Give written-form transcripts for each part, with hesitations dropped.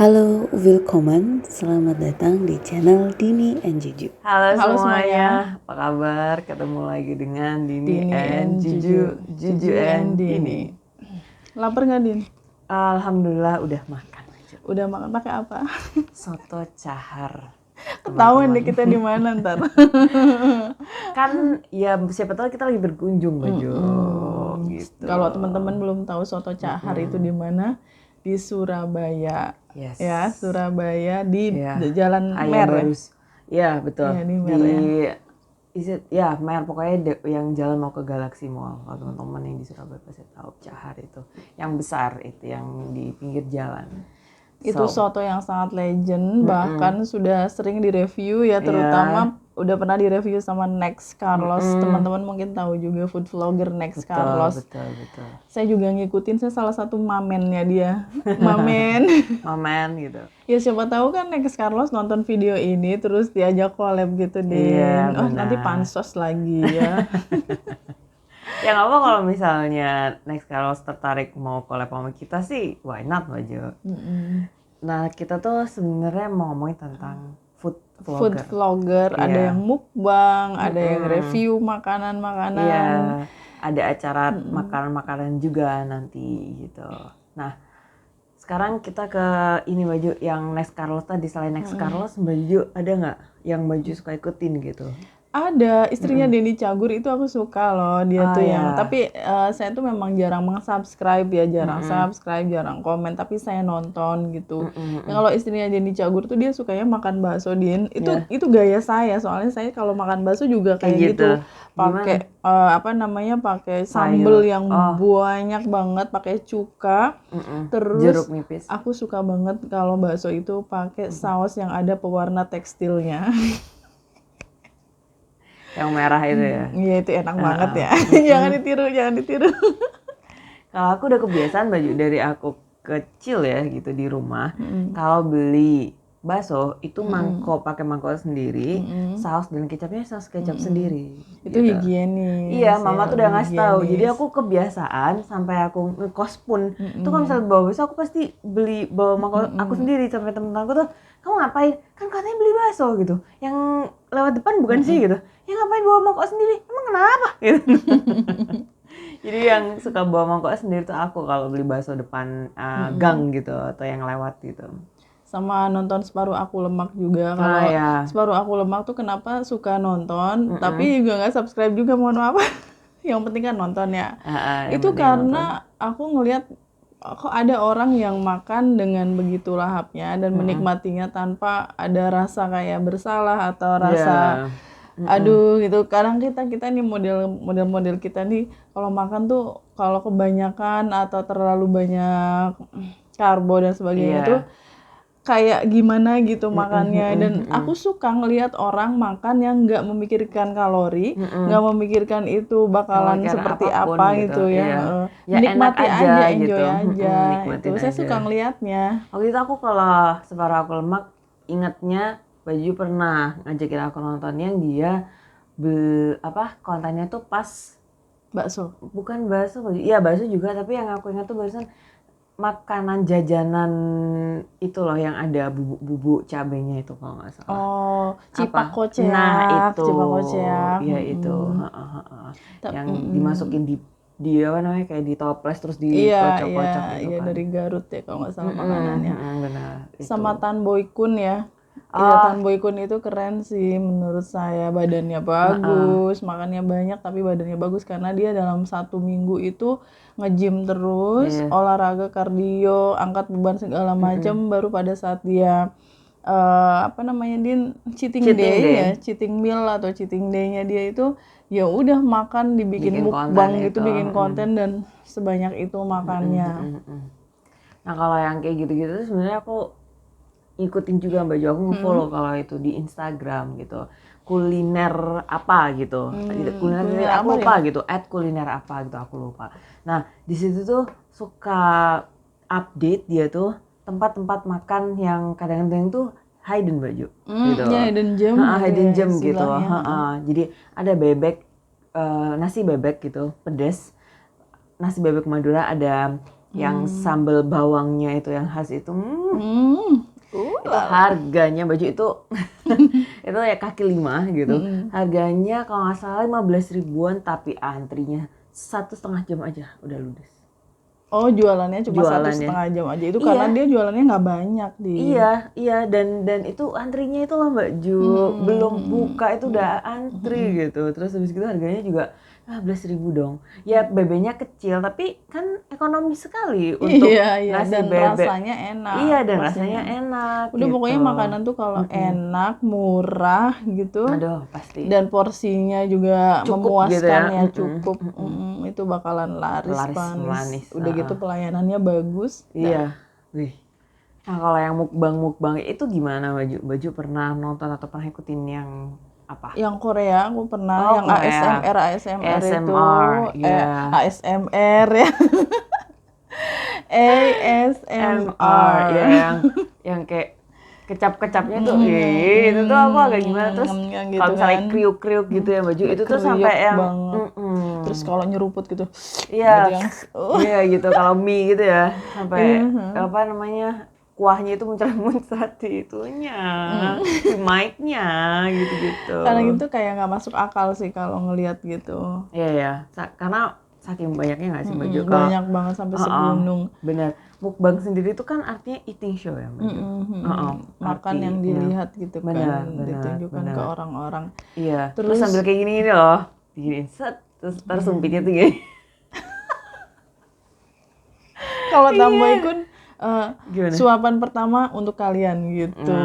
Halo, willkommen. Selamat datang di channel Dini and Juju. Halo Halo semuanya, apa kabar? Ketemu lagi dengan Dini and Juju, Juju and Dini. Lapar nggak, Din? Alhamdulillah udah makan aja. Udah makan pakai apa? Soto cahar. Ketahuan deh kita di mana ntar. Kan ya siapa tahu kita lagi berkunjung Baju. Gitu. Kalau teman-teman belum tahu soto cahar itu di mana? Di Surabaya. Yes. Ya, Surabaya di Ya. Jalan Ayah Mer. Barus. Ya betul. Iya, di Mer, ya Mer pokoknya yang jalan mau ke Galaxy Mall. Kalau teman-teman yang di Surabaya pasti tahu Cahar itu. Yang besar itu yang di pinggir jalan. Itu soto yang sangat legend, bahkan sudah sering direview ya, terutama udah pernah direview sama Next Carlos. Teman-teman mungkin tahu juga food vlogger Next Carlos. Betul. Saya juga ngikutin, saya salah satu mamennya dia. Mamen gitu. Ya siapa tahu kan Next Carlos nonton video ini terus diajak collab gitu deh. Iya, Nanti pansos lagi ya. Ya nggak apa kalau misalnya Next Carlos tertarik mau collab sama kita sih, why not Baju. Nah kita tuh sebenarnya mau ngomongin tentang food vlogger. Ada yang mukbang, ada yang review makanan-makanan. Iya, ada acara makanan-makanan juga nanti gitu. Nah sekarang kita ke ini Baju yang Next Carlos tadi. Selain Next Carlos, Baju ada nggak yang Baju suka ikutin gitu? Ada, istrinya Denny Cagur itu aku suka loh, dia tuh yang, tapi saya tuh memang jarang subscribe ya, jarang komen, tapi saya nonton gitu. Ya, kalau istrinya Denny Cagur tuh dia sukanya makan bakso, Din. Itu gaya saya, soalnya saya kalau makan bakso juga kayak gitu. Pakai pakai sambel yang banyak banget, pakai cuka. Terus jeruk nipis. Aku suka banget kalau bakso itu pakai saus yang ada pewarna tekstilnya. Yang merah itu ya? Iya itu enak banget ya. Jangan ditiru. Kalau aku udah kebiasaan Baju dari aku kecil ya gitu di rumah. Kalau beli bakso itu pakai mangkok sendiri, saus dan kecapnya saus kecap sendiri. Itu gitu. higienis. Iya, mama tuh udah ngasih tahu. Jadi aku kebiasaan sampai aku ngekos pun, tuh kalau misalnya bawa bakso aku pasti bawa mangkok aku sendiri. Sampai temen-temen aku tuh, kamu ngapain? Kan katanya beli bakso gitu. Yang lewat depan bukan sih gitu. Ya ngapain bawa mangkok sendiri? Emang kenapa? Gitu. Jadi yang suka bawa mangkok sendiri tuh aku kalau beli bakso depan gang gitu atau yang lewat gitu. Sama nonton Separuh Aku Lemak juga. Kalau Separuh Aku Lemak tuh kenapa suka nonton, tapi juga nggak subscribe juga, mohon maaf. Yang penting kan nonton ya. Itu karena aku ngelihat kok ada orang yang makan dengan begitu lahapnya dan menikmatinya tanpa ada rasa kayak bersalah atau rasa aduh gitu. Kadang kita nih model kita nih kalau makan tuh kalau kebanyakan atau terlalu banyak karbo dan sebagainya itu kayak gimana gitu makannya. Dan aku suka ngelihat orang makan yang nggak memikirkan kalori, nggak memikirkan itu bakalan seperti apa gitu ya. Menikmati aja, enjoy aja. Itu saya suka ngelihatnya. Waktu itu aku kalau Separuh Aku Lemak ingatnya Baju pernah ngajakin aku nonton yang dia kontennya tuh pas bakso. Bukan bakso, iya bakso juga, tapi yang aku ingat tuh barusan makanan jajanan itu loh yang ada bubuk cabenya itu kalau nggak salah. Oh, cipak koceak. Nah itu, cipak koceak. Iya itu, yang dimasukin di apa namanya kayak di toples terus dikocok-kocok gitu kan. Iya dari Garut ya kalau nggak salah makanannya. Benar. Sama Tan Boy Kun ya. Iya, Tan Boy Kun itu keren sih menurut saya, badannya bagus, makannya banyak tapi badannya bagus karena dia dalam 1 minggu itu nge-gym terus, olahraga kardio, angkat beban segala macam, baru pada saat dia cheating day ya, cheating meal atau cheating day-nya dia itu ya udah makan dibikin mukbang gitu, bikin konten dan sebanyak itu makannya. Nah kalau yang kayak gitu-gitu tuh sebenarnya aku ikutin juga Baju, aku nge-follow kalau itu di Instagram gitu, kuliner apa gitu, kuliner aku lupa gitu, @kuliner apa gitu aku lupa. Nah di situ tuh suka update dia tuh tempat-tempat makan yang kadang-kadang tuh hidden Baju gitu. Ya, hidden gem gitu. Jadi ada bebek, nasi bebek gitu pedes, nasi bebek Madura, ada yang sambal bawangnya itu yang khas itu. Itu harganya baju itu itu ya kaki 5 gitu. Harganya kalau nggak salah 15 ribuan, tapi antrinya 1,5 jam aja udah ludes. Oh, jualannya cuma 1,5 jam aja itu karena dia jualannya nggak banyak di. Iya, dan itu antrinya itu loh Mbak Ju, belum buka itu udah antri gitu. Terus habis gitu harganya juga 15 ribu dong. Ya bebeknya kecil tapi kan ekonomis sekali untuk ngasih dan bebek. rasanya enak. Iya, dan rasanya enak. Udah gitu. pokoknya makanan tuh kalau enak, murah gitu. Aduh, pasti. Dan porsinya juga Cukup memuaskan gitu ya. ya, cukup. Itu bakalan laris manis. Udah gitu pelayanannya bagus. Iya. Wih. Nah, kalau yang mukbang itu gimana Baju pernah nonton atau pernah ikutin yang apa? Yang Korea aku pernah, yang Korea. ASMR itu. Yeah. ASMR ya. ASMR ya, yang kayak kecap-kecapnya tuh, itu tuh aku agak gimana. Terus gitu kalau misalnya kan. kriuk-kriuk gitu ya Baju, itu tuh sampai yang Terus kalau nyeruput gitu. Iya, gitu yang, iya gitu. Kalau mie gitu ya, sampai apa namanya, kuahnya itu muncrat-muncrat di itunya, di mic-nya gitu-gitu. Karena gitu kayak nggak masuk akal sih kalau ngelihat gitu. Iya ya, karena saking banyaknya nggak sih Baju? Banyak banget sampai segunung. Bener. Mukbang sendiri itu kan artinya eating show ya Baju. Makan yang dilihat gitu bener, kan, ditunjukkan ke orang-orang. Iya. Terus sambil kayak gini loh, diginiin set, terus sumpitnya tuh gini. Kalau Tamboykun suapan pertama untuk kalian gitu.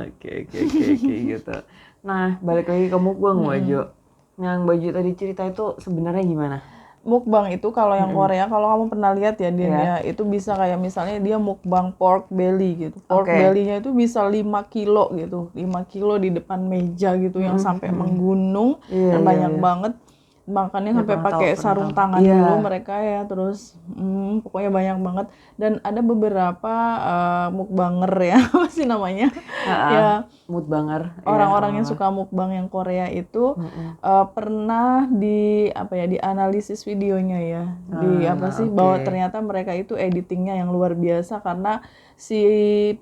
Oke gitu. Nah, balik lagi ke mukbang Baju. Yang Baju tadi cerita itu sebenarnya gimana? Mukbang itu kalau yang Korea, kalau kamu pernah lihat ya Din ya, itu bisa kayak misalnya dia mukbang pork belly gitu. Pork belly-nya itu bisa 5 kilo gitu. 5 kilo di depan meja gitu yang sampai menggunung dan banyak banget. Makannya sampai pakai sarung tangan dulu mereka ya, terus pokoknya banyak banget. Dan ada beberapa mukbanger ya, apa sih namanya? Ya, mukbanger. Orang-orang yang suka mukbang yang Korea itu pernah dianalisis videonya ya. Bahwa ternyata mereka itu editingnya yang luar biasa karena si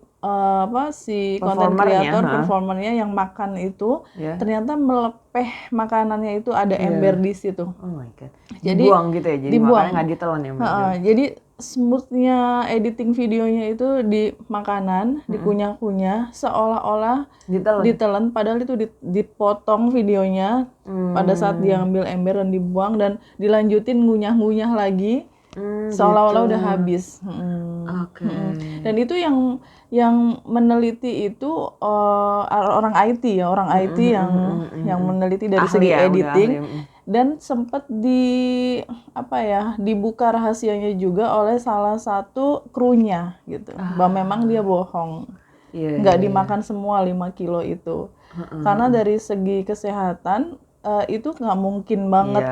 content creator performernya yang makan itu ternyata melepeh makanannya itu ada ember di situ. Oh my god. Jadi dibuang gitu ya. Jadi makannya nggak ditelan ya. Jadi smoothnya editing videonya itu di makanan dikunyah-kunyah seolah-olah ditelan padahal itu dipotong videonya pada saat dia ambil ember dan dibuang dan dilanjutin ngunyah-ngunyah lagi. Seolah-olah udah habis. Dan itu yang meneliti itu orang IT ya, yang meneliti dari segi editing dan sempat dibuka rahasianya juga oleh salah satu krunya gitu. Bahwa memang dia bohong. Nggak dimakan semua 5 kilo itu. Karena dari segi kesehatan itu nggak mungkin banget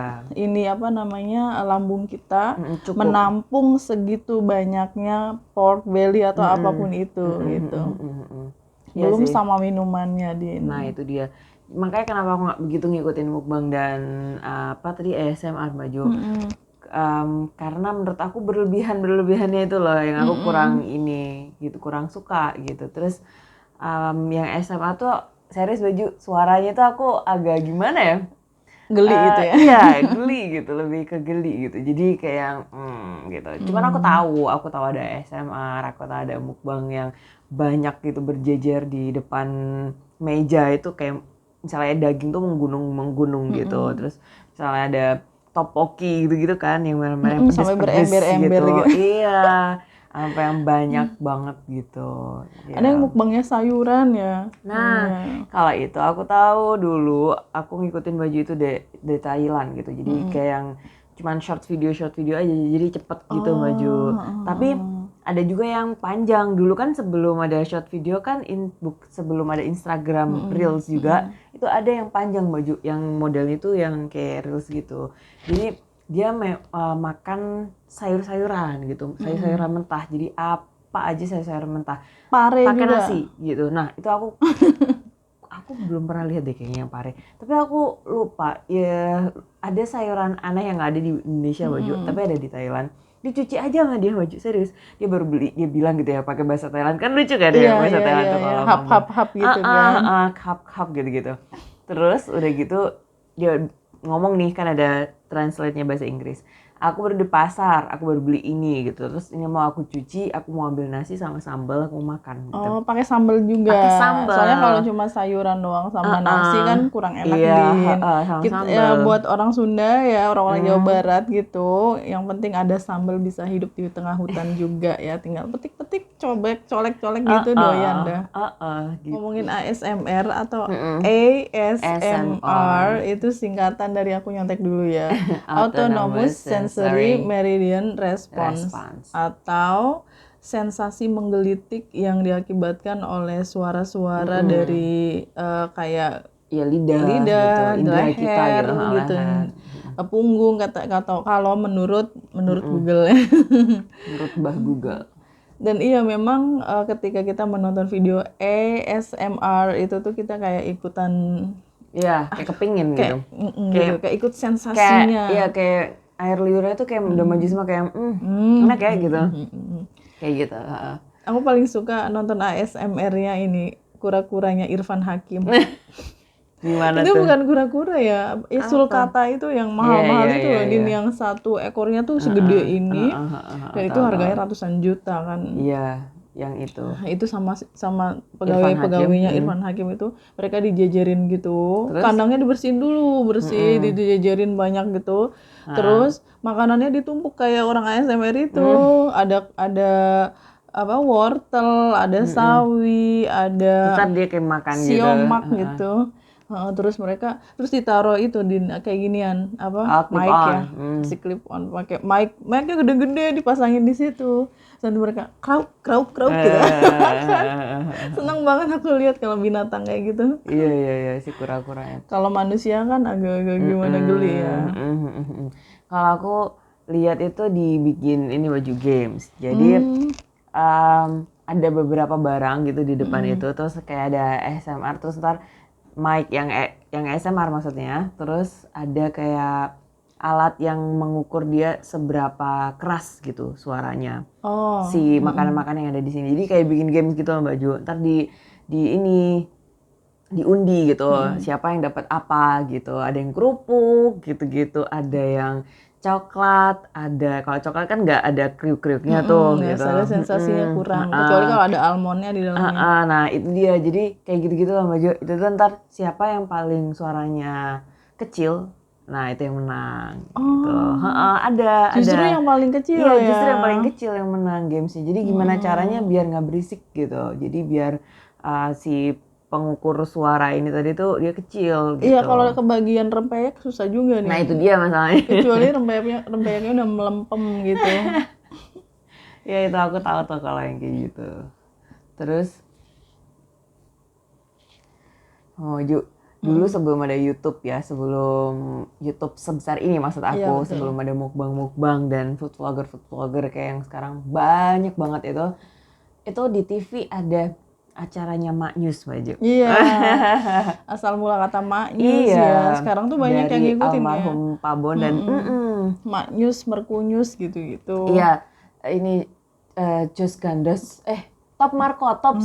lambung kita menampung segitu banyaknya pork belly atau apapun itu gitu. Belum sama minumannya Din. Nah itu dia. Makanya kenapa aku nggak begitu ngikutin mukbang dan ASMR Baju. Karena menurut aku berlebihannya itu loh yang aku kurang suka gitu. Terus yang ASMR tuh serius Baju, suaranya tuh aku agak gimana ya? Geli gitu ya? Iya, geli gitu, lebih ke geli gitu. Jadi kayak gitu. Cuman aku tahu ada ASMR, aku tahu ada mukbang yang banyak gitu berjejer di depan meja itu kayak misalnya daging tuh menggunung gitu. Terus misalnya ada tteokbokki gitu-gitu kan yang merah-merah yang sampai pedes-pedes berember-ember gitu. Iya. Sampai yang banyak banget gitu. Ada yang mukbangnya sayuran ya. Nah, kalau itu aku tahu dulu, aku ngikutin Baju itu dari Thailand gitu. Jadi kayak yang cuman short video aja, jadi cepet gitu Baju. Tapi ada juga yang panjang. Dulu kan sebelum ada short video kan, sebelum ada Instagram Reels juga, itu ada yang panjang Baju, yang modelnya itu yang kayak Reels gitu. Jadi dia makan sayur-sayuran gitu, sayur-sayuran mentah. Jadi apa aja sayur-sayuran mentah. Pare pakai juga. nasi gitu. Nah itu aku belum pernah lihat deh kayaknya yang pare. Tapi aku lupa ya, ada sayuran aneh yang nggak ada di Indonesia Baju, tapi ada di Thailand. dicuci aja sama dia baju, serius. Dia baru beli, dia bilang gitu ya pakai bahasa Thailand, kan lucu kan ya bahasa Thailand tuh kalau hap gitu kan. Hap gitu-gitu. Terus udah gitu dia ngomong nih, kan ada translate-nya bahasa Inggris. Aku baru di pasar, aku baru beli ini gitu. Terus ini mau aku cuci, aku mau ambil nasi sama sambal, aku mau makan gitu. Oh, pakai sambal juga. Pakai sambal. Soalnya kalau cuma sayuran doang sama nasi kan kurang enak, Din. Sama Kita, sambal. ya buat orang Sunda ya, orang-orang Jawa Barat gitu, yang penting ada sambal, bisa hidup di tengah hutan juga ya. Tinggal petik-petik, colek-colek gitu doyan dah. Gitu. Ngomongin ASMR atau ASMR itu singkatan dari, aku nyontek dulu ya. Autonomous Sensory Meridian Response. Atau sensasi menggelitik yang diakibatkan oleh suara-suara dari kayak ya lidah gitu, indera leher kita gitu, punggung, kata kalau menurut Google ya. Menurut Mbah Google. Dan iya memang ketika kita menonton video ASMR itu tuh kita kayak ikutan, ya kayak kepingin kayak, gitu. Kayak ikut sensasinya. Kayak air liurnya tuh kayak udah maju semua, kayak enak kayak gitu. Kayak gitu. Aku paling suka nonton ASMR-nya ini, kura-kuranya Irfan Hakim. Gimana itu tuh? Bukan kura-kura ya, sulcata itu yang mahal-mahal itu loh, Din, yang satu ekornya tuh segede ini, dan itu harganya ratusan juta kan. Iya, yang itu. Nah, itu sama pegawai-pegawainya Irfan Hakim itu, mereka dijajarin gitu. Terus? Kandangnya dibersihin dulu, dijajarin banyak gitu. Terus makanannya ditumpuk kayak orang ASMR itu. Ada apa, wortel, ada sawi, ada Terus dia kayak makan siomak gitu. Terus ditaruh itu kayak ginian apa, mic ya, si clip on, pakai mic-nya gede-gede dipasangin di situ. Dan mereka krauk gitu. Seneng banget aku lihat kalau binatang kayak gitu. Iya si kura-kuranya. Kalau manusia kan agak-agak gimana, geli ya. Kalau aku lihat itu dibikin ini baju games. Jadi ada beberapa barang gitu di depan itu, terus kayak ada ASMR, terus ntar mic yang ASMR maksudnya, terus ada kayak alat yang mengukur dia seberapa keras gitu suaranya. Si makanan-makanan yang ada di sini. Jadi kayak bikin games gitu Mbak Ju. Ntar diundi gitu, siapa yang dapat apa gitu. Ada yang kerupuk gitu-gitu, ada yang coklat, ada, kalau coklat kan nggak ada kriuk-kriuknya tuh gitu. Ada sensasinya kurang, kecuali kalau ada almondnya di dalamnya. Nah itu dia, jadi kayak gitu-gitu lah Mbak Jo. Itu tuh ntar siapa yang paling suaranya kecil, nah itu yang menang gitu. Justru yang paling kecil ya? Iya, justru yang paling kecil yang menang gamesnya. Jadi gimana caranya biar nggak berisik gitu, jadi biar si pengukur suara ini tadi tuh dia kecil gitu. Iya, kalau kebagian rempeyek susah juga nih. Nah itu dia masalahnya. Kecuali rempeyeknya udah melempem gitu. Ya itu aku tahu tuh kalau yang kayak gitu. Terus, dulu sebelum ada YouTube ya, sebelum YouTube sebesar ini maksud aku, sebelum ada mukbang dan food vlogger kayak yang sekarang banyak banget itu di TV ada acaranya Mak News Mbak Jo. Iya. Asal mula kata Mak News ya. Sekarang tuh banyak yang ngikutin ya. Almarhum Pak Bon dan Mak News, Merkunyus gitu-gitu. Iya. Ini Jos Gandos, Top Markotop,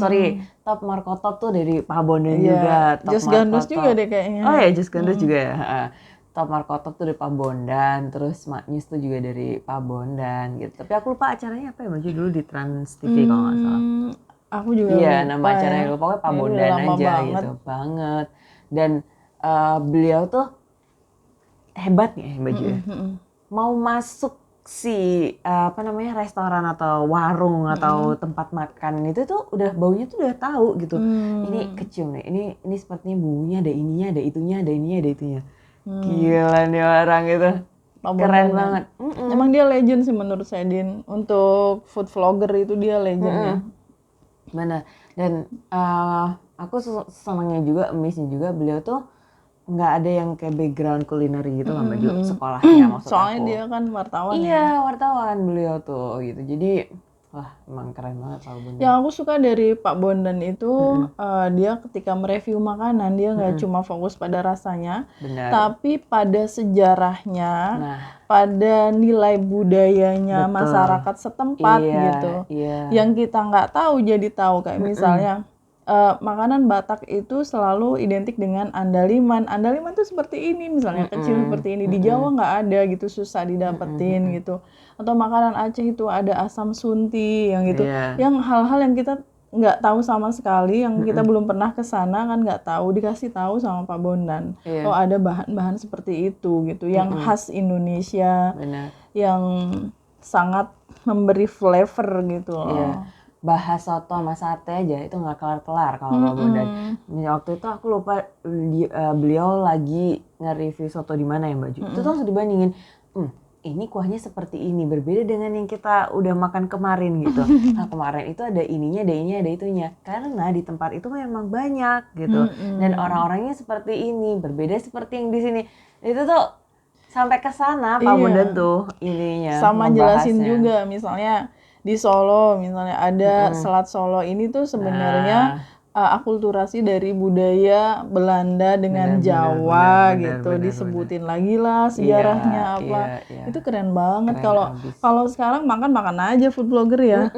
Top Markotop tuh dari Pak Bondan juga. Jos Gandos juga deh kayaknya. Oh ya, Jos Gandos juga ya. Top Markotop tuh dari Pak Bondan, terus Mak News tuh juga dari Pak Bondan gitu. Tapi aku lupa acaranya apa ya, Maju dulu di Trans TV kalau nggak salah. Aku juga iya, nama acaranya lupa, pokoknya Pak Bondan aja gitu. Banget. Dan beliau tuh hebatnya Mbak Ju. Mau masuk restoran atau warung atau tempat makan itu tuh udah baunya tuh udah tahu gitu. Ini kecium nih. Ini sepertinya bumbunya ada ininya, ada itunya, ada ininya, ada itunya. Gila nih orang itu. Keren banget. Emang dia legend sih menurut saya, Din. Untuk food vlogger itu dia legendnya. Benar. Dan aku senangnya juga, amazing juga beliau tuh nggak ada yang kayak background culinary gitu lah Mbak sekolahnya maksud soalnya aku. Dia kan wartawan. Iya, wartawan beliau tuh gitu. Jadi Wah, emang keren banget Pak Bondan. Yang aku suka dari Pak Bondan itu dia ketika mereview makanan dia nggak cuma fokus pada rasanya, Benar. tapi pada sejarahnya, Nah, pada nilai budayanya betul. masyarakat setempat Iya, gitu. iya. Yang kita nggak tahu jadi tahu kayak misalnya makanan Batak itu selalu identik dengan andaliman. Andaliman tuh seperti ini misalnya kecil seperti ini. Di Jawa nggak ada gitu, susah didapetin gitu. Atau makanan Aceh itu ada asam sunti yang gitu. Iya. Yang hal-hal yang kita nggak tahu sama sekali, yang kita belum pernah ke sana kan nggak tahu, dikasih tahu sama Pak Bondan. Iya. Oh ada bahan-bahan seperti itu gitu, yang khas Indonesia, Benar. yang sangat memberi flavor gitu loh. Iya. Bahas soto sama sate aja itu nggak kelar-kelar kalau Pak Bondan. Waktu itu aku lupa beliau lagi nge-review soto di mana ya Mbak Ju. Itu tuh langsung dibandingin, ini kuahnya seperti ini, berbeda dengan yang kita udah makan kemarin gitu. Nah kemarin itu ada ininya, ada itunya. Karena di tempat itu memang banyak gitu. Dan orang-orangnya seperti ini, berbeda seperti yang di sini. Itu tuh sampai ke sana Pak Bondan tuh ininya. Sama jelasin juga misalnya di Solo misalnya ada Selat Solo ini tuh sebenarnya akulturasi dari budaya Belanda dengan Jawa gitu, disebutin lagi lah sejarahnya apa. Itu keren banget. Kalau sekarang makan aja food blogger ya.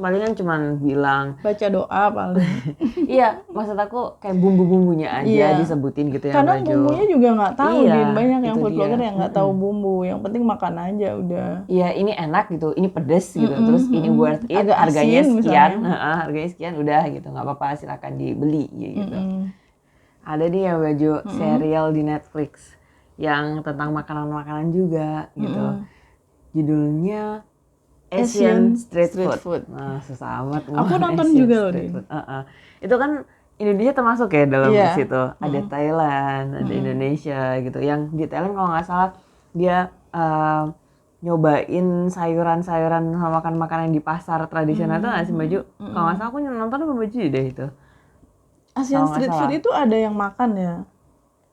Palingan cuman bilang baca doa paling. Iya, maksud aku kayak bumbu-bumbunya aja disebutin gitu ya. Kadang bumbunya juga nggak tahu, banyak yang food blogger yang nggak tahu bumbu. Yang penting makan aja udah. Iya, ini enak gitu, ini pedes gitu, terus ini worth it, agak harganya asin, sekian, harganya sekian, udah gitu, nggak apa-apa silakan dibeli gitu. Ada nih ya baju serial di Netflix yang tentang makanan-makanan juga gitu. Judulnya Asian Street Food. Nah, susah amat. Aku nonton juga loh. Itu kan Indonesia termasuk ya dalam situ. Ada Thailand, ada Indonesia gitu. Yang di Thailand kalau nggak salah dia nyobain sayuran-sayuran sama makan makanan di pasar tradisional tuh nggak sih Baju? Kalau nggak salah aku nonton sama Baju deh itu. Asian Street Food itu ada yang makan ya?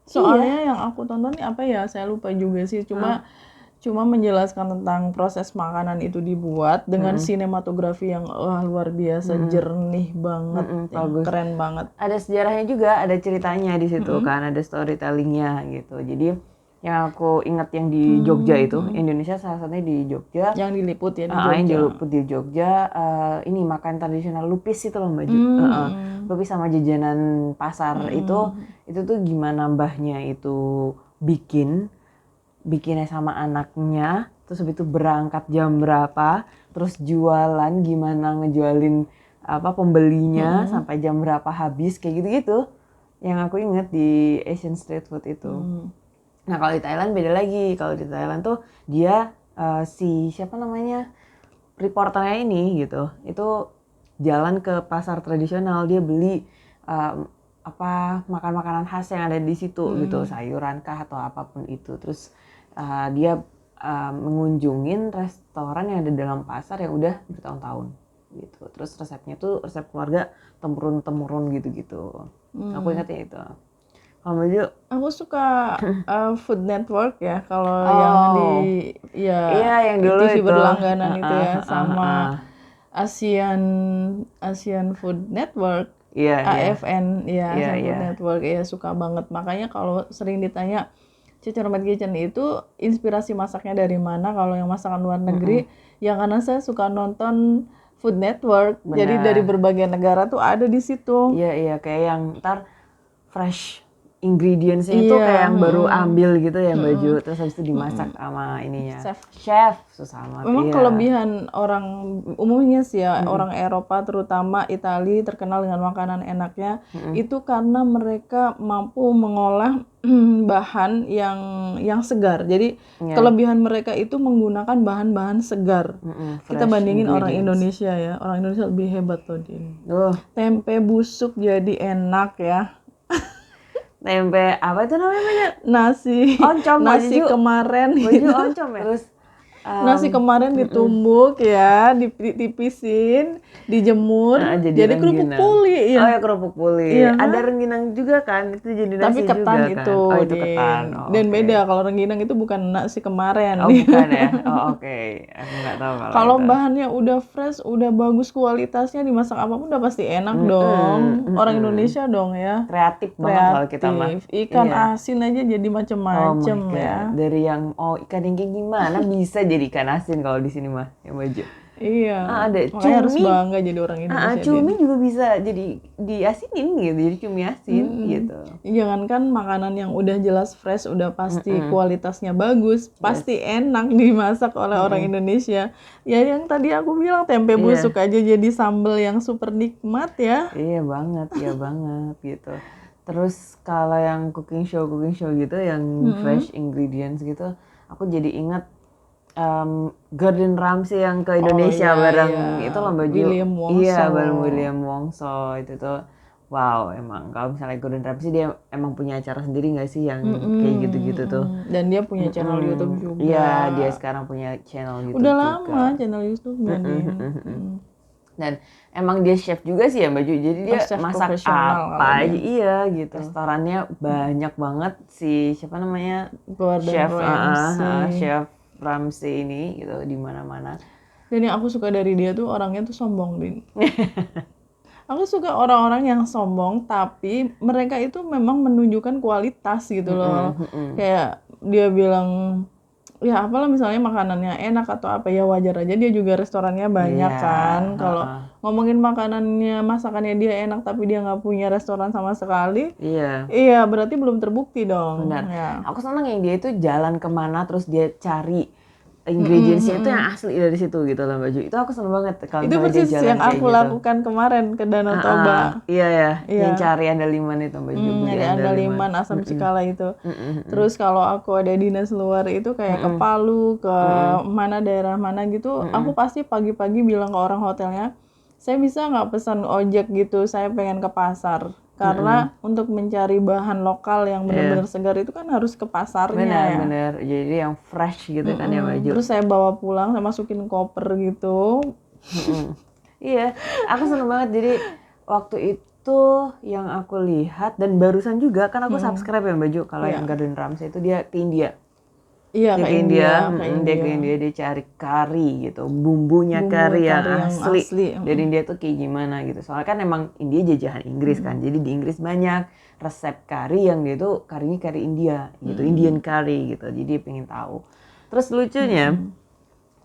Soalnya yang aku tonton apa ya? Saya lupa juga sih. Cuma menjelaskan tentang proses makanan itu dibuat dengan sinematografi yang luar biasa, jernih banget, keren banget. Ada sejarahnya juga, ada ceritanya di situ kan, ada storytellingnya gitu. Jadi yang aku ingat yang di Jogja itu, Indonesia salah satunya di Jogja. Yang diliput ya di Jogja. Yang diliput di Jogja, ini makan tradisional lupis itu loh Mbak Ju. Lupis sama jajanan pasar itu tuh gimana mbahnya itu bikinnya sama anaknya, terus habis itu berangkat jam berapa, terus jualan gimana ngejualin pembelinya sampai jam berapa habis kayak gitu-gitu. Yang aku ingat di Asian Street Food itu. Nah kalau di Thailand beda lagi. Kalau di Thailand tuh dia siapa namanya reporternya ini gitu, itu jalan ke pasar tradisional, dia beli makan makanan khas yang ada di situ gitu, sayuran kah atau apapun itu. Terus dia mengunjungin restoran yang ada dalam pasar yang udah bertahun-tahun gitu. Terus resepnya tuh resep keluarga temurun gitu. Aku ingatnya itu. Baju? Aku suka Food Network ya, kalau yang di yang dulu TV itu berlangganan itu ya, sama Asian Food Network, AFN Asian Food Network suka banget. Makanya kalau sering ditanya Cici Romet Kitchen itu inspirasi masaknya dari mana, kalau yang masakan luar negeri ya karena saya suka nonton Food Network. Jadi dari berbagai negara tuh ada di situ. Iya kayak yang ntar fresh ingredients-nya itu kayak yang baru ambil gitu ya Baju, terus habis itu dimasak sama ininya chef susah amat. Memang kelebihan orang umumnya sih ya, orang Eropa terutama Italia terkenal dengan makanan enaknya itu karena mereka mampu mengolah bahan yang segar. Jadi kelebihan mereka itu menggunakan bahan-bahan segar. Kita bandingin orang Indonesia ya, orang Indonesia lebih hebat loh Din. Tempe busuk jadi enak ya. Tempe apa itu namanya? Nasi oncom. Nasi Baju kemarin Baju oncom ya. Terus Nasi kemarin ditumbuk ya, ditipisin, dijemur, jadi kerupuk rengginang. puli Oh ya. ya, kerupuk puli. Iya kan? Ada rengginang juga kan? Itu jadi Tapi nasi ketan juga kan? itu, Oh itu Din. ketan. Oh, Dan oke. beda kalau rengginang itu bukan nasi kemarin. Oh bukan ya? Oh oke. Aku nggak tahu kalau Kalau itu. bahannya udah fresh, udah bagus kualitasnya, dimasak apapun udah pasti enak dong. Orang Indonesia dong ya. Kreatif banget kalau kita mah. Kreatif. Ikan Iya. asin aja jadi Oh my macem-macem God. ya. Dari yang ikan yang kayak gimana bisa jadi ikan asin kalau di sini mah yang baju. Iya. Ada Makanya harus cumi. bangga jadi orang Indonesia. Din. Cumi juga bisa jadi diasinin gitu, jadi cumi asin gitu. Jangankan makanan yang udah jelas fresh, udah pasti kualitasnya bagus, pasti enak dimasak oleh orang Indonesia. Ya yang tadi aku bilang tempe busuk aja jadi sambal yang super nikmat ya. Iya banget gitu. Terus kalau yang cooking show gitu, yang fresh ingredients gitu, aku jadi ingat Gordon Ramsay yang ke Indonesia iya, bareng iya. itu loh baju. William Wongso. Iya, bareng William Wongso itu tuh. Wow, emang kalau misalnya Gordon Ramsay dia emang punya acara sendiri nggak sih yang kayak gitu-gitu tuh. Dan dia punya channel YouTube juga. Iya, dia sekarang punya channel YouTube Udah juga. lama channel YouTube-nya Din. Dan emang dia chef juga sih ya Mbak Ju. Jadi dia chef masak profesional apa kalau aja iya gitu. Restorannya banyak banget si siapa namanya? Gordon Chef Ramsay. Chef Ramsay ini gitu di mana-mana. Dan yang aku suka dari dia tuh orangnya tuh sombong, Din. Aku suka orang-orang yang sombong tapi mereka itu memang menunjukkan kualitas gitu loh. Kayak dia bilang ya apalah misalnya makanannya enak atau apa ya wajar aja dia juga restorannya banyak kan. Kalau ngomongin makanannya masakannya dia enak tapi dia nggak punya restoran sama sekali. Iya berarti belum terbukti dong. Benar. Ya. Aku senang yang dia itu jalan kemana terus dia cari ingredients-nya itu yang asli dari situ gitu loh Mbak Ju. Itu aku seneng banget kalau Itu misalnya persis dia jalan yang kayak aku gitu. lakukan kemarin ke Danau Toba. Iya ya, yang cari andaliman itu Mbak Ju. Nyari andaliman asam cikala itu. Terus kalau aku ada dinas luar itu kayak ke Palu, ke mana daerah mana gitu, aku pasti pagi-pagi bilang ke orang hotelnya, saya bisa nggak pesan ojek gitu, saya pengen ke pasar. Karena untuk mencari bahan lokal yang benar-benar segar itu kan harus ke pasarnya. Benar. Jadi yang fresh gitu kan ya Mbak Ju. Terus saya bawa pulang, saya masukin koper gitu. Iya, aku seneng banget. Jadi waktu itu yang aku lihat dan barusan juga kan aku subscribe ya Mbak Ju. Kalau yang Gordon Ramsay itu dia ke India. Iya, Dia ke India. Dia cari kari gitu, bumbunya kari yang asli. Dari India tuh kayak gimana gitu. Soalnya kan emang India jajahan Inggris kan. Jadi di Inggris banyak resep kari yang dia tuh karinya kari India gitu, Indian curry gitu. Jadi dia pengen tahu. Terus lucunya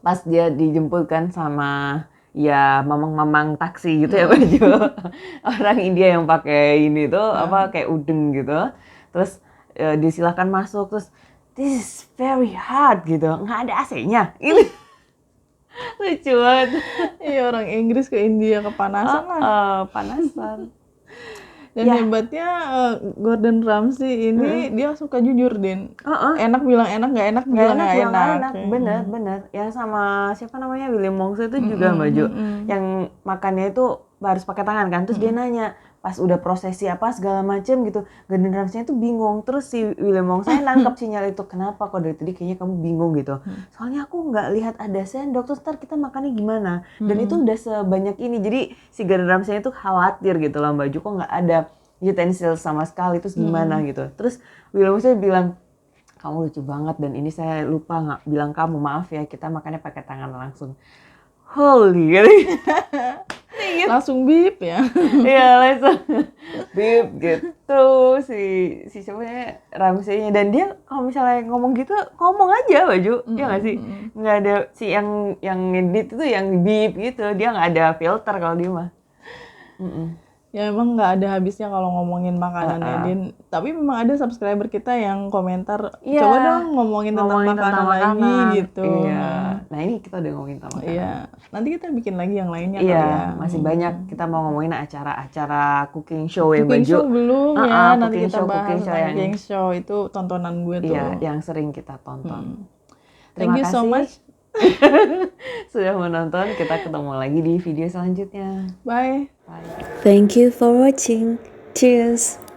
pas dia dijemput kan sama ya mamang-mamang taksi gitu ya baju orang India yang pakai ini tuh apa kayak udeng gitu. Terus disilahkan masuk terus this is very hard gitu, nggak ada AC-nya. Ini lucu banget. Iya orang Inggris ke India kepanasan lah. Panasan. Dan hebatnya Gordon Ramsay ini dia suka jujur Din. Enak bilang enak, nggak enak bilang nggak enak. Bener. Ya sama siapa namanya William Wongso itu juga Mbak Ju. Yang makannya itu harus pakai tangan kan. Terus dia nanya pas udah prosesi apa segala macem gitu. Gordon Ramsay itu bingung. Terus si William Wongso nangkep sinyal itu. Kenapa kok dari tadi kayaknya kamu bingung gitu. Soalnya aku nggak lihat ada sendok. Terus ntar kita makannya gimana. Dan itu udah sebanyak ini. Jadi si Gordon Ramsay itu khawatir gitu loh Mbak Ju. Kok nggak ada utensil sama sekali. Terus gimana gitu. Terus William Wongso bilang, kamu lucu banget dan ini saya lupa nggak bilang kamu, maaf ya kita makannya pakai tangan langsung. Holy gitu. Langsung bip ya. Iya langsung bip gitu si siapa Ramsay-nya. Dan dia kalau misalnya ngomong gitu ngomong aja Baju, ya nggak sih, nggak ada si yang ngedit itu yang bip gitu, dia nggak ada filter kalau dia mah. Ya emang nggak ada habisnya kalau ngomongin makanan ya Din. Tapi memang ada subscriber kita yang komentar, coba dong ngomongin tentang makanan lagi gitu. Iya. Nah ini kita udah ngomongin tentang makanan. Iya. Nanti kita bikin lagi yang lainnya kali ya. ya. Masih banyak kita mau ngomongin acara cooking show ya Baju. Cooking show belum ya. Nanti kita bahas cooking show itu tontonan gue tuh. Iya, yang sering kita tonton. Thank you so much. Sudah menonton, kita ketemu lagi di video selanjutnya. Bye. Thank you for watching. Cheers.